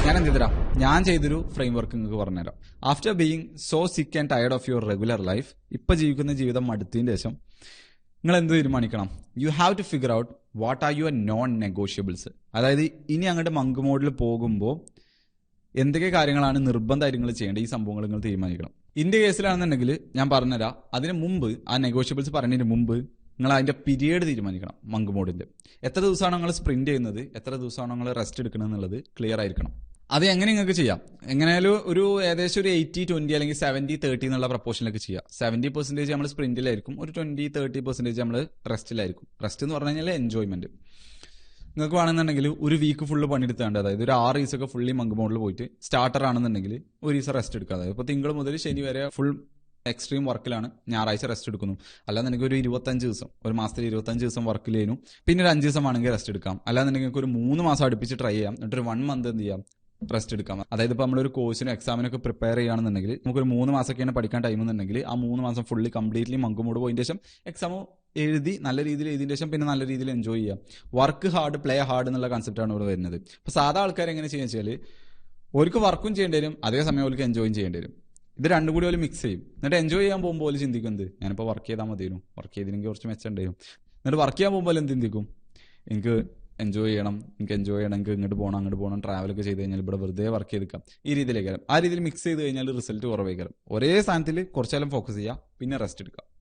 ഞാൻ എന്ത് ചെയ്തരാം, ഞാൻ ചെയ്തൊരു ഫ്രെയിം വർക്ക് നിങ്ങൾക്ക് പറഞ്ഞുതരാം. After being so sick and tired of your regular life, ഇപ്പൊ ജീവിക്കുന്ന ജീവിതം മടുത്തതിന് ശേഷം നിങ്ങൾ എന്ത് തീരുമാനിക്കണം? You have to figure out what are your non negotiables. അതായത് ഇനി അങ്ങോട്ട് മങ്ക് മോഡിൽ പോകുമ്പോൾ എന്തൊക്കെ കാര്യങ്ങളാണ് നിർബന്ധമായിട്ട് നിങ്ങൾ ചെയ്യേണ്ടത്, ഈ സംഭവങ്ങൾ നിങ്ങൾ തീരുമാനിക്കണം. ഇന്ത്യ കേസിലാണെന്നുണ്ടെങ്കിൽ ഞാൻ പറഞ്ഞുതരാം, അതിന് മുമ്പ് ആ നെഗോഷ്യബിൾസ് പറയുന്നതിന് മുമ്പ് നിങ്ങൾ അതിന്റെ പീരിയഡ് തീരുമാനിക്കണം. മങ്ക് മോഡിന്റെ എത്ര ദിവസമാണ് നിങ്ങൾ സ്പ്രിന്റ് ചെയ്യുന്നത്, എത്ര ദിവസമാണ് നിങ്ങൾ റെസ്റ്റ് എടുക്കണം എന്നുള്ളത് ക്ലിയർ ആയിരിക്കണം. അത് എങ്ങനെ നിങ്ങൾക്ക് ചെയ്യാം? എങ്ങനെയാലും ഒരു ഏകദേശം ഒരു 80-20 അല്ലെങ്കിൽ 70-30 എന്നുള്ള പ്രപ്പോർഷനിലേക്ക് ചെയ്യാം. 70% നമ്മൾ സ്പ്രിന്റിലായിരിക്കും, ഒരു 20-30% നമ്മൾ റെസ്റ്റിലായിരിക്കും. റെസ്റ്റ് എന്ന് പറഞ്ഞു കഴിഞ്ഞാൽ എൻജോയ്മെന്റ്. നിങ്ങൾക്ക് വേണമെന്നുണ്ടെങ്കിൽ ഒരു വീക്ക് ഫുള്ള് പണിയെടുത്താണ്ട്, അതായത് ഒരു 6 ദിവസമൊക്കെ ഫുള്ളി മങ്ക് മോഡിൽ പോയിട്ട് സ്റ്റാർട്ടർ ആണെന്നുണ്ടെങ്കിൽ ഒരു ദിവസം റെസ്റ്റ് എടുക്കുക. അതായത് ഇപ്പോൾ തിങ്കൾ മുതൽ ശനി വരെ ഫുൾ എക്സ്ട്രീം വർക്കിലാണ്, ഞായറാഴ്ച റെസ്റ്റ് എടുക്കുന്നു. അല്ലാന്നുണ്ടെങ്കിൽ ഒരു 25 ദിവസം, ഒരു മാസത്തിൽ 25 ദിവസം വർക്കിൽ ചെയ്യുന്നു, പിന്നെ ഒരു 5 ദിവസം ആണെങ്കിൽ റെസ്റ്റ് എടുക്കാം. അല്ലാന്നുണ്ടെങ്കിൽ നിങ്ങൾക്ക് ഒരു 3 മാസം അടുപ്പിച്ച് ട്രൈ ചെയ്യാം, എന്നിട്ട് ഒരു 1 മന്ത് എന്ത് ചെയ്യാം, റെസ്റ്റ് എടുക്കാം. അതായത് ഇപ്പോൾ നമ്മളൊരു കോഴ്സിനും എക്സാമിനൊക്കെ പ്രിപ്പയർ ചെയ്യുകയാണെന്നുണ്ടെങ്കിൽ നമുക്കൊരു 3 മാസമൊക്കെയാണ് പഠിക്കാൻ ടൈം എന്നുണ്ടെങ്കിൽ ആ 3 മാസം ഫുള്ളി കംപ്ലീറ്റ്ലി മങ്ക് മോഡ് പോയതിന് ശേഷം എക്സാം എഴുതി നല്ല രീതിയിൽ എഴുതിയതിന് ശേഷം പിന്നെ നല്ല രീതിയിൽ എൻജോയ് ചെയ്യാം. വർക്ക് ഹാർഡ് പ്ലേ ഹാർഡ് എന്നുള്ള കൺസെപ്റ്റാണ് ഇവിടെ വരുന്നത്. അപ്പോൾ സാധാ ആൾക്കാർ എങ്ങനെ ചെയ്യുക വെച്ചാൽ ഓർക്ക് വർക്കും ചെയ്യേണ്ടി വരും, അതേസമയം അവർക്ക് എൻജോയും ചെയ്യേണ്ടി വരും. ഇത് രണ്ടും കൂടി അവർ മിക്സ് ചെയ്യും. എന്നിട്ട് എൻജോയ് ചെയ്യാൻ പോകുമ്പോൾ പോലും ചിന്തിക്കുന്നത് ഞാനിപ്പോൾ വർക്ക് ചെയ്താൽ മതിയിരുന്നു, വർക്ക് ചെയ്തില്ലെങ്കിൽ കുറച്ച് മെച്ചമുണ്ടായിരുന്നു. എന്നിട്ട് വർക്ക് ചെയ്യാൻ പോകുമ്പോൾ എന്ത് ചിന്തിക്കും, എനിക്ക് എൻജോയ് ചെയ്യണം, എനിക്ക് ഇങ്ങോട്ട് പോകണം, അങ്ങോട്ട് പോകണം, ട്രാവലൊക്കെ ചെയ്ത് കഴിഞ്ഞാൽ ഇവിടെ വെറുതെ വർക്ക് ചെയ്തെക്കാം. ഈ രീതിയിലേക്ക് ആ രീതിയിൽ മിക്സ് ചെയ്ത് കഴിഞ്ഞാൽ റിസൾട്ട് കുറവേക്കാം. ഒരേ സ്ഥാനത്തിൽ കുറച്ചാലും ഫോക്കസ് ചെയ്യുക, പിന്നെ റെസ്റ്റ് എടുക്കുക.